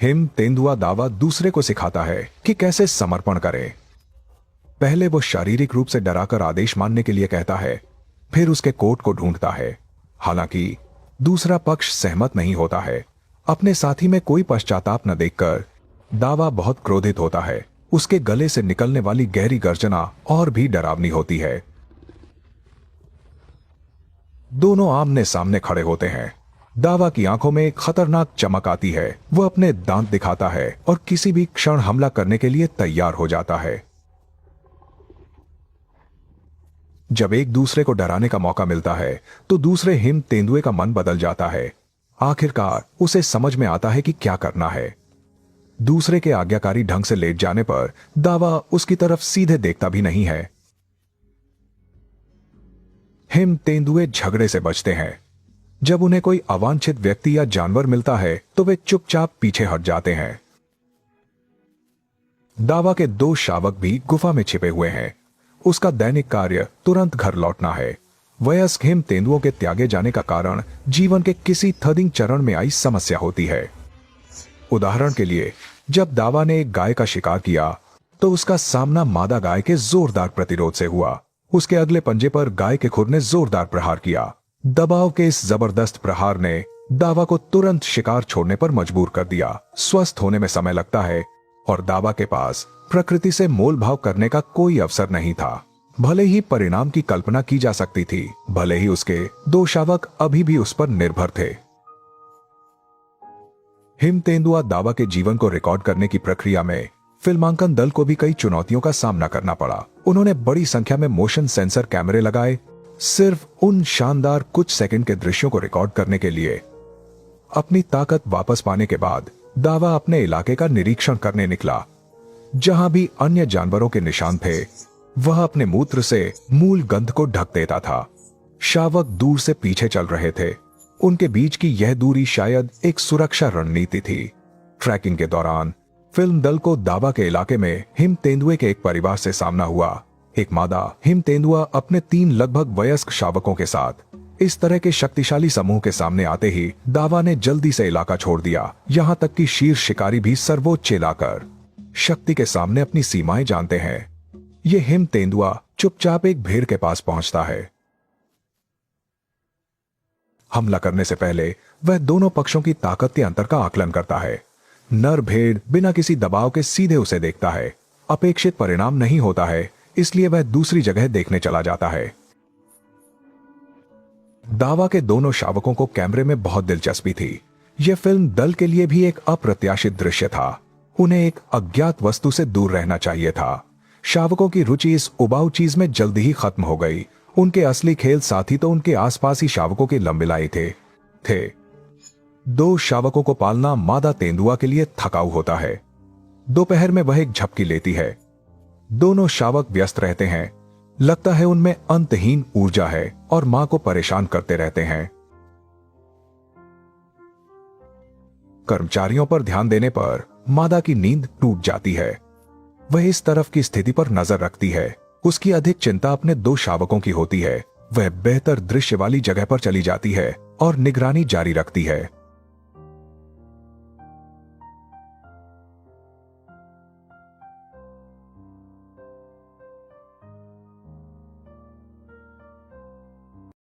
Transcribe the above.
Him तेंदुआ दावा दूसरे को सिखाता है कि कैसे समर्पण करे। पहले वो शारीरिक रूप से डराकर आदेश मानने के लिए कहता है, फिर उसके कोट को ढूंढता है। हालांकि दूसरा पक्ष सहमत नहीं होता है। अपने साथी में कोई पश्चाताप न देखकर दावा बहुत क्रोधित होता है। उसके गले से निकलने वाली गहरी गर्जना और भी डरावनी होती है। दोनों आमने सामने खड़े होते हैं। दावा की आंखों में एक खतरनाक चमक आती है। वह अपने दांत दिखाता है और किसी भी क्षण हमला करने के लिए तैयार हो जाता है। जब एक दूसरे को डराने का मौका मिलता है तो दूसरे हिम तेंदुए का मन बदल जाता है। आखिरकार उसे समझ में आता है कि क्या करना है। दूसरे के आज्ञाकारी ढंग से लेट जाने पर दावा उसकी तरफ सीधे देखता भी नहीं है। हिम तेंदुए झगड़े से बचते हैं। जब उन्हें कोई अवांछित व्यक्ति या जानवर मिलता है तो वे चुपचाप पीछे हट जाते हैं। दावा के 2 शावक भी गुफा में छिपे हुए हैं। उसका दैनिक कार्य तुरंत घर लौटना है। वयस्क हिम तेंदुओं के त्यागे जाने का कारण जीवन के किसी थदिंग चरण में आई समस्या होती है। उदाहरण के लिए, जब दावा ने एक गाय का शिकार किया तो उसका सामना मादा गाय के जोरदार प्रतिरोध से हुआ। उसके अगले पंजे पर गाय के खुर ने जोरदार प्रहार किया। दबाव के इस जबरदस्त प्रहार ने दावा को तुरंत शिकार छोड़ने पर मजबूर कर दिया। स्वस्थ होने में समय लगता है और दावा के पास प्रकृति से मोल भाव करने का कोई अवसर नहीं था। भले ही परिणाम की कल्पना की जा सकती थी, भले ही उसके 2 शावक अभी भी उस पर निर्भर थे। हिम तेंदुआ दावा के जीवन को रिकॉर्ड करने की प्रक्रिया में फिल्मांकन दल को भी कई चुनौतियों का सामना करना पड़ा। उन्होंने बड़ी संख्या में मोशन सेंसर कैमरे लगाए, सिर्फ उन शानदार कुछ सेकंड के दृश्यों को रिकॉर्ड करने के लिए। अपनी ताकत वापस पाने के बाद दावा अपने इलाके का निरीक्षण करने निकला। जहां भी अन्य जानवरों के निशान थे, वह अपने मूत्र से मूल गंध को ढक देता था। शावक दूर से पीछे चल रहे थे। उनके बीच की यह दूरी शायद एक सुरक्षा रणनीति थी। ट्रैकिंग के दौरान फिल्म दल को दावा के इलाके में हिम तेंदुए के एक परिवार से सामना हुआ। एक मादा हिम तेंदुआ अपने 3 लगभग वयस्क शावकों के साथ। इस तरह के शक्तिशाली समूह के सामने आते ही दावा ने जल्दी से इलाका छोड़ दिया। यहां तक कि शीर्ष शिकारी भी सर्वोच्च लाकर शक्ति के सामने अपनी सीमाएं जानते हैं। यह हिम तेंदुआ चुपचाप एक भेड़ के पास पहुंचता है। हमला करने से पहले वह दोनों पक्षों की ताकत के अंतर का आकलन करता है। नर भेड़ बिना किसी दबाव के सीधे उसे देखता है। अपेक्षित परिणाम नहीं होता है, इसलिए वह दूसरी जगह देखने चला जाता है। दावा के दोनों शावकों को कैमरे में बहुत दिलचस्पी थी। यह फिल्म दल के लिए भी एक अप्रत्याशित दृश्य था। उन्हें एक अज्ञात वस्तु से दूर रहना चाहिए था। शावकों की रुचि इस उबाऊ चीज में जल्दी ही खत्म हो गई। उनके असली खेल साथी तो उनके आसपास ही शावकों के लंबिलाई थे। 2 शावकों को पालना मादा तेंदुआ के लिए थकाऊ होता है। दोपहर में वह एक झपकी लेती है। दोनों शावक व्यस्त रहते हैं। लगता है उनमें अंतहीन ऊर्जा है और मां को परेशान करते रहते हैं। कर्मचारियों पर ध्यान देने पर मादा की नींद टूट जाती है। वह इस तरफ की स्थिति पर नजर रखती है। उसकी अधिक चिंता अपने 2 शावकों की होती है। वह बेहतर दृश्य वाली जगह पर चली जाती है और निगरानी जारी रखती है।